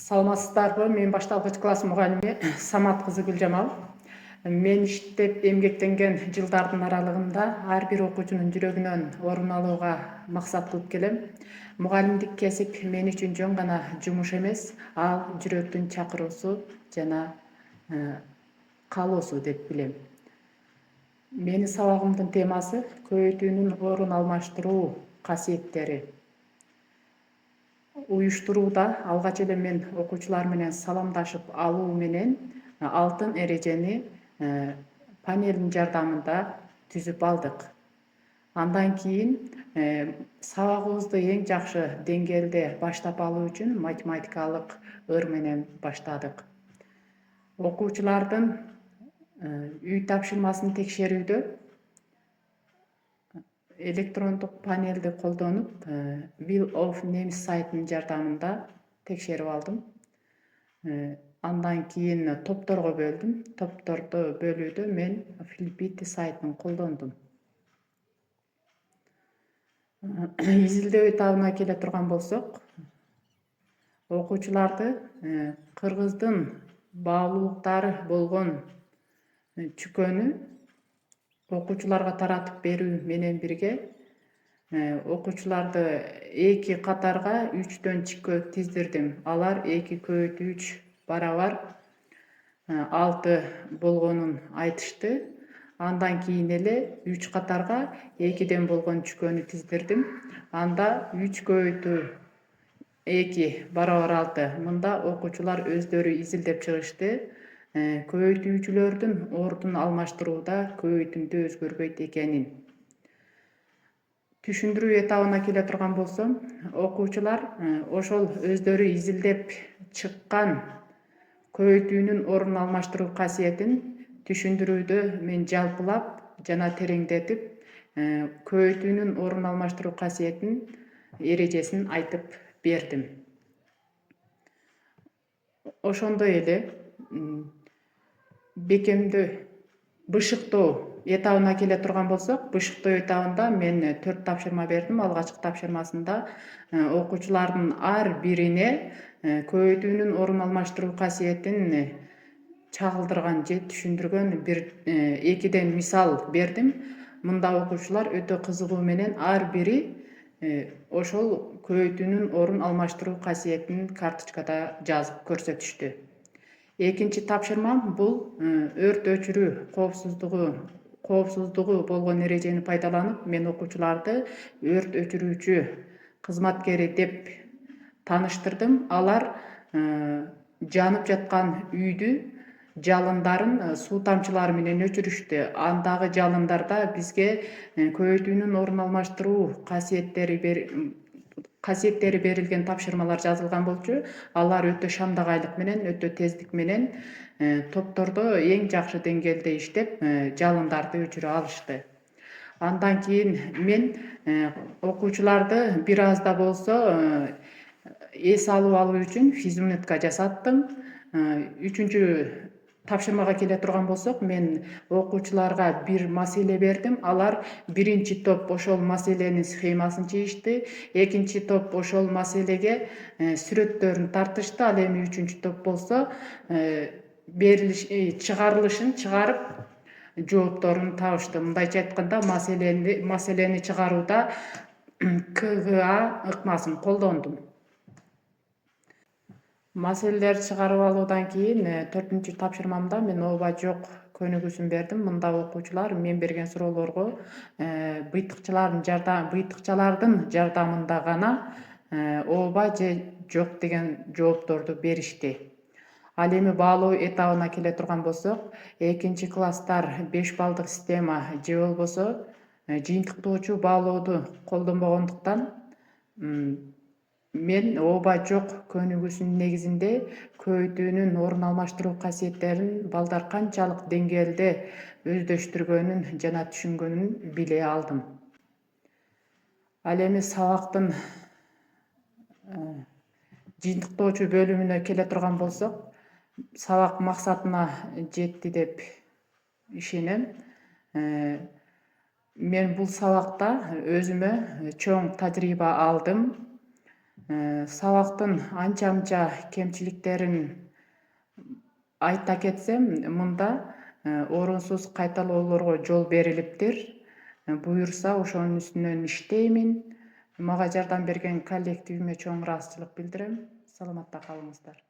Саламатсыздарбы? Мен башталгыч класс мугалими Самат кызы Гүлжамал. Мен иштеп эмгектенген жылдардын аралыгында ар бир окуучунун жүрөгүнөн орун алууга максат кылып келем. Мугалимдик кесип мен үчүн жөн гана жумуш эмес, ал жүрөктүн чакыруусу жана каалоосу деп билем. Менин сабагымдын темасы көйөтүүнүн орун алмаштыруу касиеттери. Уюштурууда алгач эле мен окуучулар менен саламдашып алуу менен алтын эрежени панелдин жардамында түзүп алдык. Андан кийин сабагыбызды эң жакшы деңгээлде баштап алуу үчүн математикалык ыр менен баштадык. Окуучулардын үй тапшырмасын текшерүүдө электрондук панелди колдонуп, Wheel of Names сайтынын жардамында текшерип алдым. Андан кийин топторго бөлдүм. Топторду бөлүүдө мен Flipit сайтын колдондум. Изилдөө этабына келе турган болсок, окуучуларды кыргыздын баалуулуктары болгон чүкөнү окуучуларга таратып берүү менен бирге окуучуларды 2 катарга 3дөн чиккө тиздирдим. Алар 2 көбөйтүүч барабар 6 болгонун айтышты. Андан кийин эле 3 катарга 2ден болгон чүкөнү тиздирдим. Анда 3 көбөйтүү 2 барабар 6. Мында окуучулар өздөрү изилдеп чыгышты. Көбөйтүүчүлөрдүн ордун алмаштырууда көбөйтүндү өзгөрбөйт экенин. Түшүндүрүү этабына келе турган болсом, окуучулар ошол өздөрү изилдеп чыккан көбөйтүүнүн орун алмаштыруу касиетин түшүндүрүүдө мен жалпылап жана тереңдетип, көбөйтүүнүн орун алмаштыруу касиетин эрежесин айтып бердим. Ошондой эле бекемдөө бышыктоо этабына келе турган болсок, бышыктоо этабында мен 4 тапшырма бердим. Алгачкы тапшырмасында окуучулардын ар бирине көбөйтүүнүн орун алмаштыруу касиетин чагылдырган же түшүндүргөн бир 2ден мисал бердим. Мында окуучулар өтө кызыгуу менен ар бири ошол көбөйтүүнүн орун алмаштыруу касиетин карточкада жазып көрсөтүштү. Экинчи тапшырмам бул өрт өчүрүү коопсуздугу болгон эрежени пайдаланып, мен окуучуларды өрт өчүрүүчү кызматкери деп тааныштырдым. Алар жанып жаткан үйдү жалындарын суу тамчылары менен өчүрүштү. Андагы жалындарда бизге көбөйтүүнүн орун алмаштыруу касиеттери берилген тапшырмалар жазылган болчу. Алар өтө шамдагайлык менен, өтө тездик менен топтордо эң жакшы деңгээлде иштеп, жалындарды өчүрө алышты. Андан кийин мен окуучуларды бир аз да болсо эс алуу үчүн физунетка жасаттым. Үчүнчү тапшырмага келе турган болсок, мен окуучуларга бир маселе бердим. Алар биринчи топ ошол маселенин схемасын чыйышты, экинчи топ ошол маселеге сүрөттөрүн тартышты. Ал эми үчүнчү топ болсо чыгарылышын чыгарып жоопторун табышты. Мындайча айтканда, маселени чыгарууда КГА ыкмасын колдондум. Маселелерди чыгарып алуудан кийин 4-чү тапшырмамда мен ооба жок көнүгүүсүн бердим. Мында окуучулар мен берген суроолорго быйтыкчалардын жардамында гана ооба же жок деген жоопторду беришти. Ал эми баалоо этабына келе турган болсок, экинчи класстар 5 баллдык система же болбосо жыйынтыктоочу баалооду колдонбогондуктан мен ооба жок көнүгүүсүнүн негизинде көбөйтүүнүн орун алмаштыруу касиеттерин балдар канчалык деңгээлде өздөштүргөнүн жана түшүнгөнүн биле алдым. Ал эми сабактын жыйынтыктоочу бөлүмүнө келе турган болсок, сабак максатына жетти деп ишенем. Мен бул сабакта өзүмө чоң тажрыйба алдым. Сабактын анча-мынча кемчиликтерин айта кетсем, мында орунсуз кайталоолорго жол берилиптир. Буюрса ошонун үстүнөн иштеймин. Мага жардам берген коллективиме чоң ыраазычылык билдирем. Саламатта калыңыздар.